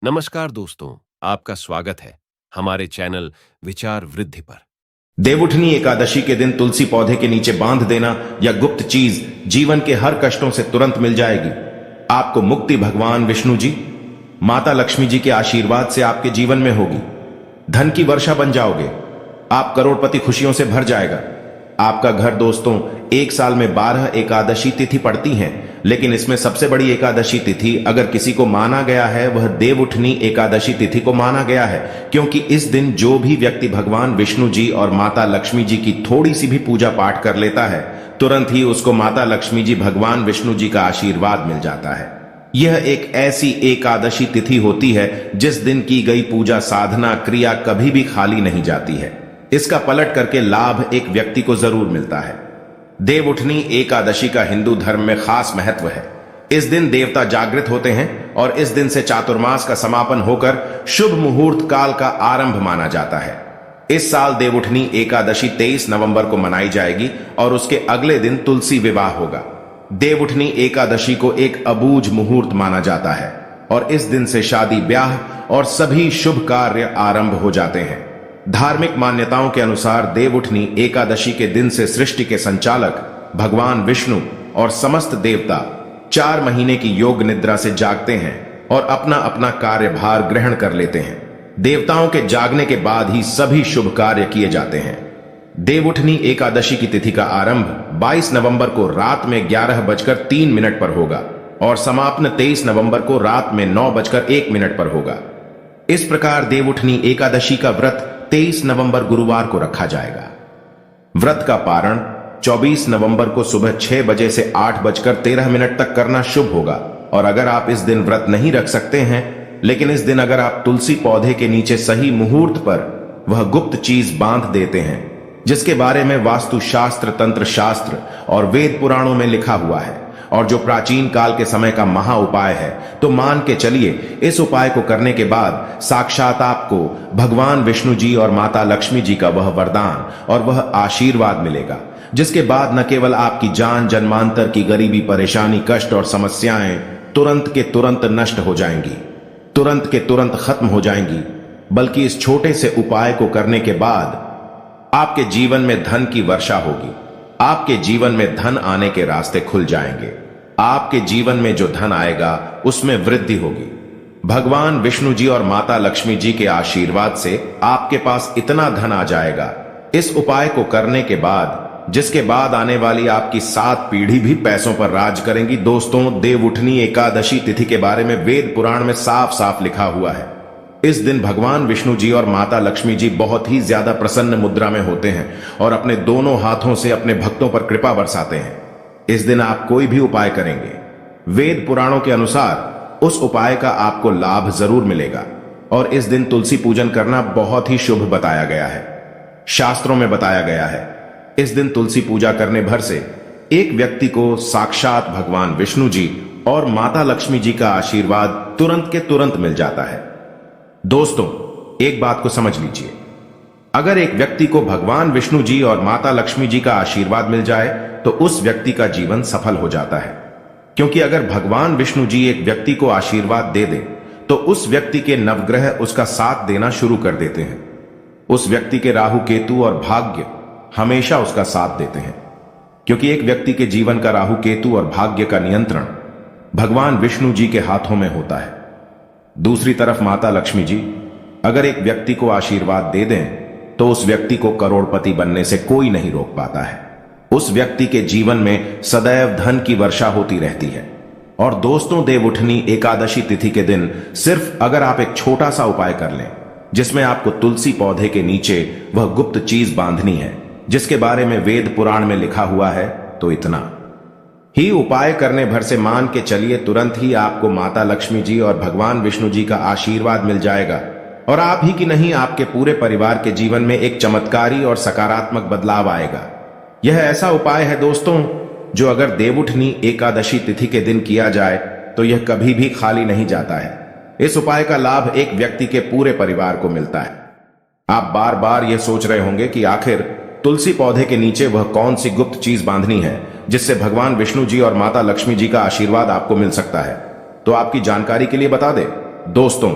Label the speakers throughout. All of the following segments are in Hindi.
Speaker 1: नमस्कार दोस्तों, आपका स्वागत है हमारे चैनल विचार वृद्धि पर।
Speaker 2: देवउठनी एकादशी के दिन तुलसी पौधे के नीचे बांध देना यह गुप्त चीज जीवन के हर कष्टों से तुरंत मिल जाएगी। आपको मुक्ति भगवान विष्णु जी, माता लक्ष्मी जी के आशीर्वाद से आपके जीवन में होगी। धन की वर्षा बन जाओगे, आप करोड़पति खुशियों से भर जाएगा। आपका घर दोस्तों, एक साल में 12 एकादशी तिथि पड़ती हैं, लेकिन इसमें सबसे बड़ी एकादशी तिथि अगर किसी को माना गया है वह देवउठनी एकादशी तिथि को माना गया है, क्योंकि इस दिन जो भी व्यक्ति भगवान विष्णु जी और माता लक्ष्मी जी की थोड़ी सी भी पूजा पाठ कर लेता है, तुरंत ही उसको माता लक्ष्मी जी भगवान विष्णु जी का आशीर्वाद मिल जाता है। यह एक ऐसी एकादशी तिथि होती है जिस दिन की गई पूजा साधना क्रिया कभी भी खाली नहीं जाती है। इसका पलट करके लाभ एक व्यक्ति को जरूर मिलता है। देवउठनी एकादशी का हिंदू धर्म में खास महत्व है। इस दिन देवता जागृत होते हैं और इस दिन से चातुर्मास का समापन होकर शुभ मुहूर्त काल का आरंभ माना जाता है। इस साल देवउठनी एकादशी 23 नवंबर को मनाई जाएगी और उसके अगले दिन तुलसी विवाह होगा। देवउठनी एकादशी को एक अबूझ मुहूर्त माना जाता है और इस दिन से शादी, ब्याह और सभी शुभ कार्य आरंभ हो जाते हैं। धार्मिक मान्यताओं के अनुसार देवउठनी एकादशी के दिन से सृष्टि के संचालक भगवान विष्णु और समस्त देवता 4 महीने की योग निद्रा से जागते हैं और अपना अपना कार्यभार ग्रहण कर लेते हैं। देवताओं के जागने के बाद ही सभी शुभ कार्य किए जाते हैं। देवउठनी एकादशी की तिथि का आरंभ 22 नवंबर को रात में 11:03 पर होगा और समापन 23 नवंबर को रात में 9:01 पर होगा। इस प्रकार देवउठनी एकादशी का व्रत 23 नवंबर गुरुवार को रखा जाएगा। व्रत का पारण 24 नवंबर को सुबह 6 बजे से 8:13 तक करना शुभ होगा। और अगर आप इस दिन व्रत नहीं रख सकते हैं, लेकिन इस दिन अगर आप तुलसी पौधे के नीचे सही मुहूर्त पर वह गुप्त चीज बांध देते हैं जिसके बारे में वास्तु शास्त्र, तंत्र शास्त्र और वेद पुराणों में लिखा हुआ है और जो प्राचीन काल के समय का महा उपाय है, तो मान के चलिए इस उपाय को करने के बाद साक्षात आपको भगवान विष्णु जी और माता लक्ष्मी जी का वह वरदान और वह आशीर्वाद मिलेगा, जिसके बाद न केवल आपकी जान जन्मांतर की गरीबी, परेशानी, कष्ट और समस्याएं तुरंत के तुरंत नष्ट हो जाएंगी, तुरंत के तुरंत खत्म हो जाएंगी, बल्कि इस छोटे से उपाय को करने के बाद आपके जीवन में धन की वर्षा होगी। आपके जीवन में धन आने के रास्ते खुल जाएंगे। आपके जीवन में जो धन आएगा उसमें वृद्धि होगी। भगवान विष्णु जी और माता लक्ष्मी जी के आशीर्वाद से आपके पास इतना धन आ जाएगा इस उपाय को करने के बाद, जिसके बाद आने वाली आपकी 7 पीढ़ी भी पैसों पर राज करेंगी। दोस्तों, देवउठनी एकादशी तिथि के बारे में वेद पुराण में साफ साफ लिखा हुआ है। इस दिन भगवान विष्णु जी और माता लक्ष्मी जी बहुत ही ज्यादा प्रसन्न मुद्रा में होते हैं और अपने दोनों हाथों से अपने भक्तों पर कृपा बरसाते हैं। इस दिन आप कोई भी उपाय करेंगे, वेद पुराणों के अनुसार उस उपाय का आपको लाभ जरूर मिलेगा। और इस दिन तुलसी पूजन करना बहुत ही शुभ बताया गया है। शास्त्रों में बताया गया है इस दिन तुलसी पूजा करने भर से एक व्यक्ति को साक्षात भगवान विष्णु जी और माता लक्ष्मी जी का आशीर्वाद तुरंत के तुरंत मिल जाता है। दोस्तों, एक बात को समझ लीजिए, अगर एक व्यक्ति को भगवान विष्णु जी और माता लक्ष्मी जी का आशीर्वाद मिल जाए तो उस व्यक्ति का जीवन सफल हो जाता है। क्योंकि अगर भगवान विष्णु जी एक व्यक्ति को आशीर्वाद दे दें तो उस व्यक्ति के नवग्रह उसका साथ देना शुरू कर देते हैं। उस व्यक्ति के राहु, केतु और भाग्य हमेशा उसका साथ देते हैं, क्योंकि एक व्यक्ति के जीवन का राहु, केतु और भाग्य का नियंत्रण भगवान विष्णु जी के हाथों में होता है। दूसरी तरफ माता लक्ष्मी जी अगर एक व्यक्ति को आशीर्वाद दे दें तो उस व्यक्ति को करोड़पति बनने से कोई नहीं रोक पाता है। उस व्यक्ति के जीवन में सदैव धन की वर्षा होती रहती है। और दोस्तों, देवउठनी एकादशी तिथि के दिन सिर्फ अगर आप एक छोटा सा उपाय कर लें, जिसमें आपको तुलसी पौधे के नीचे वह गुप्त चीज बांधनी है जिसके बारे में वेद पुराण में लिखा हुआ है, तो इतना ही उपाय करने भर से मान के चलिए तुरंत ही आपको माता लक्ष्मी जी और भगवान विष्णु जी का आशीर्वाद मिल जाएगा। और आप ही की नहीं, आपके पूरे परिवार के जीवन में एक चमत्कारी और सकारात्मक बदलाव आएगा। यह ऐसा उपाय है दोस्तों, जो अगर देवउठनी एकादशी तिथि के दिन किया जाए तो यह कभी भी खाली नहीं जाता है। इस उपाय का लाभ एक व्यक्ति के पूरे परिवार को मिलता है। आप बार बार यह सोच रहे होंगे कि आखिर तुलसी पौधे के नीचे वह कौन सी गुप्त चीज बांधनी है जिससे भगवान विष्णु जी और माता लक्ष्मी जी का आशीर्वाद आपको मिल सकता है। तो आपकी जानकारी के लिए बता दें, दोस्तों,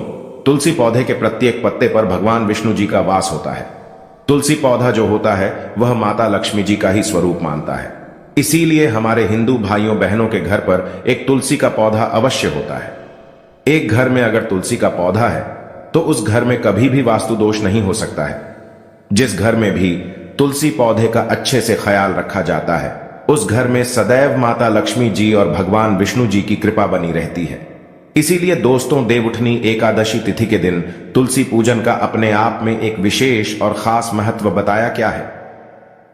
Speaker 2: तुलसी पौधे के प्रत्येक पत्ते पर भगवान विष्णु जी का वास होता है। तुलसी पौधा जो होता है वह माता लक्ष्मी जी का ही स्वरूप मानता है। इसीलिए हमारे हिंदू भाइयों बहनों के घर पर एक तुलसी का पौधा अवश्य होता है। एक घर में अगर तुलसी का पौधा है तो उस घर में कभी भी वास्तु दोष नहीं हो सकता है। जिस घर में भी तुलसी पौधे का अच्छे से ख्याल रखा जाता है उस घर में सदैव माता लक्ष्मी जी और भगवान विष्णु जी की कृपा बनी रहती है। इसीलिए दोस्तों, देवउठनी एकादशी तिथि के दिन तुलसी पूजन का अपने आप में एक विशेष और खास महत्व बताया क्या है।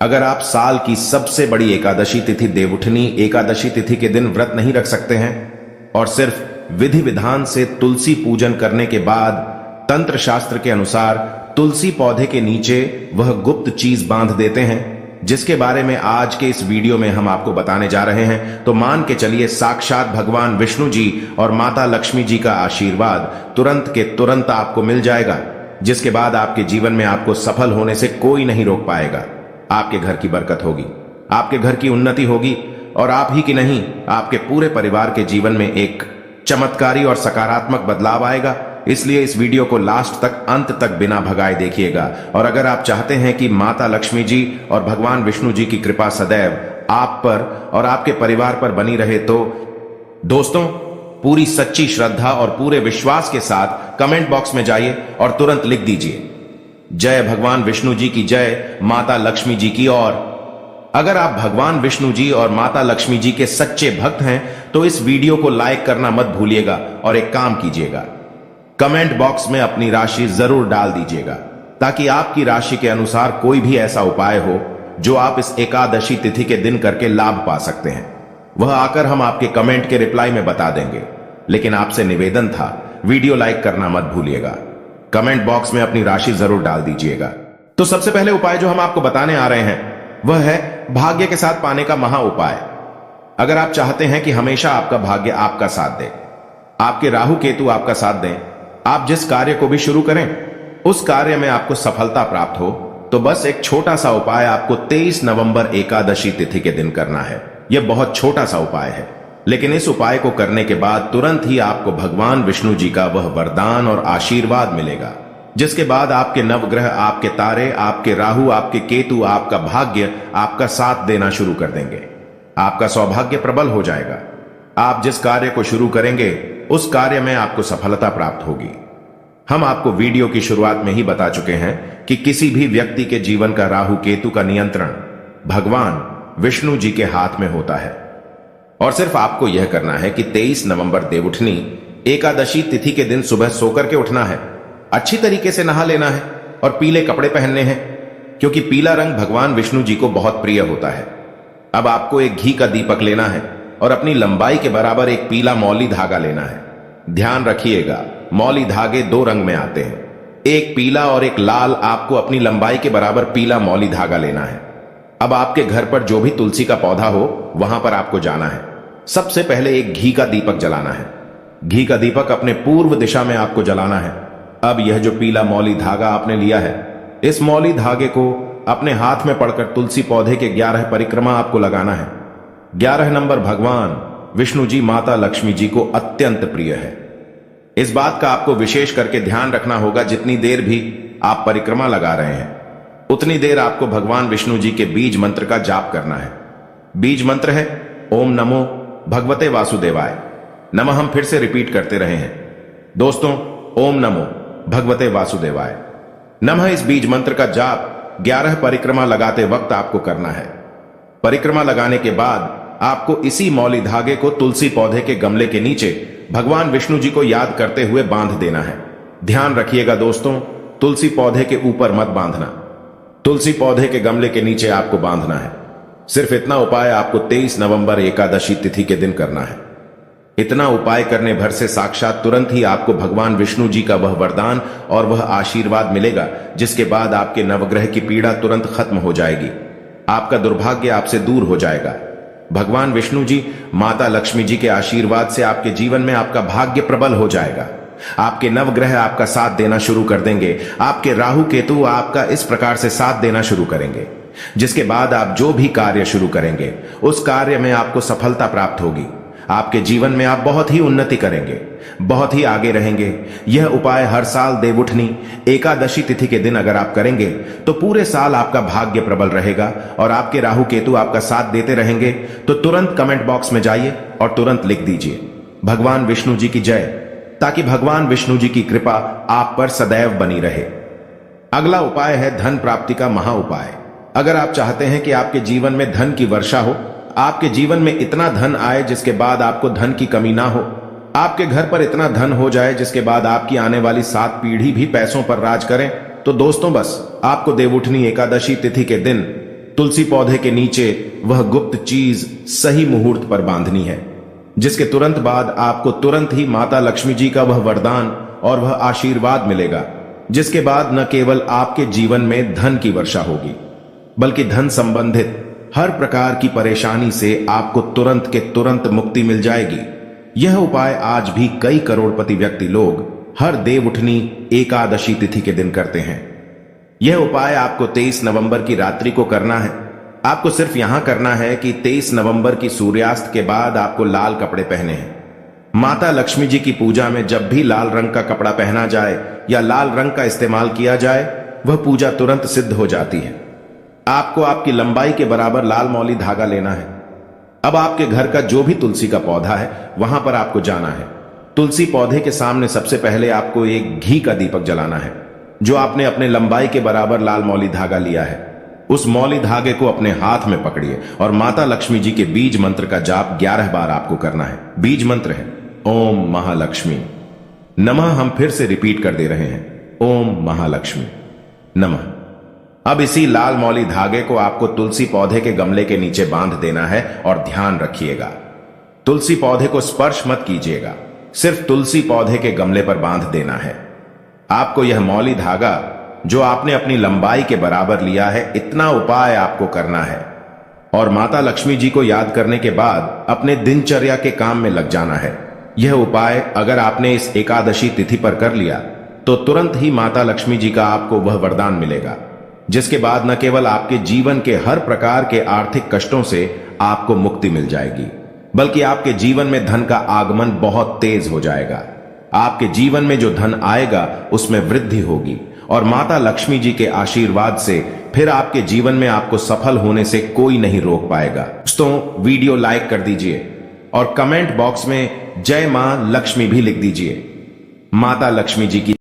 Speaker 2: अगर आप साल की सबसे बड़ी एकादशी तिथि देवउठनी एकादशी तिथि के दिन व्रत नहीं रख सकते हैं और सिर्फ विधि विधान से तुलसी पूजन करने के बाद तंत्र शास्त्र के अनुसार तुलसी पौधे के नीचे वह गुप्त चीज बांध देते हैं जिसके बारे में आज के इस वीडियो में हम आपको बताने जा रहे हैं, तो मान के चलिए साक्षात भगवान विष्णु जी और माता लक्ष्मी जी का आशीर्वाद तुरंत के तुरंत आपको मिल जाएगा, जिसके बाद आपके जीवन में आपको सफल होने से कोई नहीं रोक पाएगा। आपके घर की बरकत होगी, आपके घर की उन्नति होगी और आप ही की नहीं, आपके पूरे परिवार के जीवन में एक चमत्कारी और सकारात्मक बदलाव आएगा। इसलिए इस वीडियो को लास्ट तक, अंत तक बिना भगाए देखिएगा। और अगर आप चाहते हैं कि माता लक्ष्मी जी और भगवान विष्णु जी की कृपा सदैव आप पर और आपके परिवार पर बनी रहे, तो दोस्तों, पूरी सच्ची श्रद्धा और पूरे विश्वास के साथ कमेंट बॉक्स में जाइए और तुरंत लिख दीजिए, जय भगवान विष्णु जी की जय, माता लक्ष्मी जी की। और अगर आप भगवान विष्णु जी और माता लक्ष्मी जी के सच्चे भक्त हैं तो इस वीडियो को लाइक करना मत भूलिएगा और एक काम कीजिएगा, कमेंट बॉक्स में अपनी राशि जरूर डाल दीजिएगा ताकि आपकी राशि के अनुसार कोई भी ऐसा उपाय हो जो आप इस एकादशी तिथि के दिन करके लाभ पा सकते हैं। वह आकर हम आपके कमेंट के रिप्लाई में बता देंगे। लेकिन आपसे निवेदन था, वीडियो लाइक करना मत भूलिएगा, कमेंट बॉक्स में अपनी राशि जरूर डाल दीजिएगा। तो सबसे पहले उपाय जो हम आपको बताने आ रहे हैं वह है भाग्य के साथ पाने का महा उपाय। अगर आप चाहते हैं कि हमेशा आपका भाग्य आपका साथ दे, आपके राहु केतु आपका साथ दें, आप जिस कार्य को भी शुरू करें उस कार्य में आपको सफलता प्राप्त हो, तो बस एक छोटा सा उपाय आपको 23 नवंबर एकादशी तिथि के दिन करना है। यह बहुत छोटा सा उपाय है, लेकिन इस उपाय को करने के बाद तुरंत ही आपको भगवान विष्णु जी का वह वरदान और आशीर्वाद मिलेगा, जिसके बाद आपके नवग्रह, आपके तारे, आपके राहु, आपके केतु, आपका भाग्य आपका साथ देना शुरू कर देंगे। आपका सौभाग्य प्रबल हो जाएगा। आप जिस कार्य को शुरू करेंगे उस कार्य में आपको सफलता प्राप्त होगी। हम आपको वीडियो की शुरुआत में ही बता चुके हैं कि किसी भी व्यक्ति के जीवन का राहु केतु का नियंत्रण भगवान विष्णु जी के हाथ में होता है। और सिर्फ आपको यह करना है कि 23 नवंबर देवउठनी एकादशी तिथि के दिन सुबह सोकर के उठना है, अच्छी तरीके से नहा लेना है और पीले कपड़े पहनने हैं, क्योंकि पीला रंग भगवान विष्णु जी को बहुत प्रिय होता है। अब आपको एक घी का दीपक लेना है और अपनी लंबाई के बराबर एक पीला मौली धागा लेना है। ध्यान रखिएगा, मौली धागे 2 रंग में आते हैं, एक पीला और एक लाल। आपको अपनी लंबाई के बराबर पीला मौली धागा लेना है। अब आपके घर पर जो भी तुलसी का पौधा हो वहां पर आपको जाना है। सबसे पहले एक घी का दीपक जलाना है। घी का दीपक अपने पूर्व दिशा में आपको जलाना है। अब यह जो पीला मौली धागा आपने लिया है, इस मौली धागे को अपने हाथ में पड़कर तुलसी पौधे के 11 परिक्रमा आपको लगाना है। 11 नंबर भगवान विष्णु जी माता लक्ष्मी जी को अत्यंत प्रिय है। इस बात का आपको विशेष करके ध्यान रखना होगा, जितनी देर भी आप परिक्रमा लगा रहे हैं उतनी देर आपको भगवान विष्णु जी के बीज मंत्र का जाप करना है। बीज मंत्र है ओम नमो भगवते वासुदेवाय नमः। हम फिर से रिपीट करते रहे हैं दोस्तों, ओम नमो भगवते वासुदेवाय नमः। इस बीज मंत्र का जाप 11 परिक्रमा लगाते वक्त आपको करना है। परिक्रमा लगाने के बाद आपको इसी मौली धागे को तुलसी पौधे के गमले के नीचे भगवान विष्णु जी को याद करते हुए बांध देना है। ध्यान रखिएगा दोस्तों, तुलसी पौधे के ऊपर मत बांधना, तुलसी पौधे के गमले के नीचे आपको बांधना है। सिर्फ इतना उपाय आपको 23 नवंबर एकादशी तिथि के दिन करना है। इतना उपाय करने भर से साक्षात तुरंत ही आपको भगवान विष्णु जी का वह वरदान और वह आशीर्वाद मिलेगा, जिसके बाद आपके नवग्रह की पीड़ा तुरंत खत्म हो जाएगी। आपका दुर्भाग्य आपसे दूर हो जाएगा। भगवान विष्णु जी माता लक्ष्मी जी के आशीर्वाद से आपके जीवन में आपका भाग्य प्रबल हो जाएगा। आपके नवग्रह आपका साथ देना शुरू कर देंगे। आपके राहु केतु आपका इस प्रकार से साथ देना शुरू करेंगे, जिसके बाद आप जो भी कार्य शुरू करेंगे उस कार्य में आपको सफलता प्राप्त होगी। आपके जीवन में आप बहुत ही उन्नति करेंगे, बहुत ही आगे रहेंगे। यह उपाय हर साल देवउठनी एकादशी तिथि के दिन अगर आप करेंगे तो पूरे साल आपका भाग्य प्रबल रहेगा और आपके राहु केतु आपका साथ देते रहेंगे। तो तुरंत कमेंट बॉक्स में जाइए और तुरंत लिख दीजिए भगवान विष्णु जी की जय, ताकि भगवान विष्णु जी की कृपा आप पर सदैव बनी रहे। अगला उपाय है धन प्राप्ति का महा उपाय। अगर आप चाहते हैं कि आपके जीवन में धन की वर्षा हो, आपके जीवन में इतना धन आए जिसके बाद आपको धन की कमी ना हो, आपके घर पर इतना धन हो जाए जिसके बाद आपकी आने वाली 7 पीढ़ी भी पैसों पर राज करें, तो दोस्तों बस आपको देवउठनी एकादशी तिथि के दिन तुलसी पौधे के नीचे वह गुप्त चीज सही मुहूर्त पर बांधनी है, जिसके तुरंत बाद आपको तुरंत ही माता लक्ष्मी जी का वह वरदान और वह आशीर्वाद मिलेगा, जिसके बाद न केवल आपके जीवन में धन की वर्षा होगी, बल्कि धन संबंधित हर प्रकार की परेशानी से आपको तुरंत के तुरंत मुक्ति मिल जाएगी। यह उपाय आज भी कई करोड़पति व्यक्ति लोग हर देवउठनी एकादशी तिथि के दिन करते हैं। यह उपाय आपको 23 नवंबर की रात्रि को करना है। आपको सिर्फ यहां करना है कि 23 नवंबर की सूर्यास्त के बाद आपको लाल कपड़े पहने हैं। माता लक्ष्मी जी की पूजा में जब भी लाल रंग का कपड़ा पहना जाए या लाल रंग का इस्तेमाल किया जाए, वह पूजा तुरंत सिद्ध हो जाती है। आपको आपकी लंबाई के बराबर लाल मौली धागा लेना है। अब आपके घर का जो भी तुलसी का पौधा है वहां पर आपको जाना है। तुलसी पौधे के सामने सबसे पहले आपको एक घी का दीपक जलाना है, जो आपने अपने लंबाई के बराबर लाल मौली धागा लिया है। उस मौली धागे को अपने हाथ में पकड़िए और माता लक्ष्मी जी के बीज मंत्र का जाप 11 बार आपको करना है। बीज मंत्र है ओम महालक्ष्मी नमः। हम फिर से रिपीट कर दे रहे हैं ओम महालक्ष्मी नमः। अब इसी लाल मौली धागे को आपको तुलसी पौधे के गमले के नीचे बांध देना है और ध्यान रखिएगा, तुलसी पौधे को स्पर्श मत कीजिएगा, सिर्फ तुलसी पौधे के गमले पर बांध देना है। आपको यह मौली धागा जो आपने अपनी लंबाई के बराबर लिया है, इतना उपाय आपको करना है और माता लक्ष्मी जी को याद करने के बाद अपने दिनचर्या के काम में लग जाना है। यह उपाय अगर आपने इस एकादशी तिथि पर कर लिया तो तुरंत ही माता लक्ष्मी जी का आपको वह वरदान मिलेगा, जिसके बाद न केवल आपके जीवन के हर प्रकार के आर्थिक कष्टों से आपको मुक्ति मिल जाएगी, बल्कि आपके जीवन में धन का आगमन बहुत तेज हो जाएगा। आपके जीवन में जो धन आएगा उसमें वृद्धि होगी और माता लक्ष्मी जी के आशीर्वाद से फिर आपके जीवन में आपको सफल होने से कोई नहीं रोक पाएगा। दोस्तों वीडियो लाइक कर दीजिए और कमेंट बॉक्स में जय मां लक्ष्मी भी लिख दीजिए। माता लक्ष्मी जी की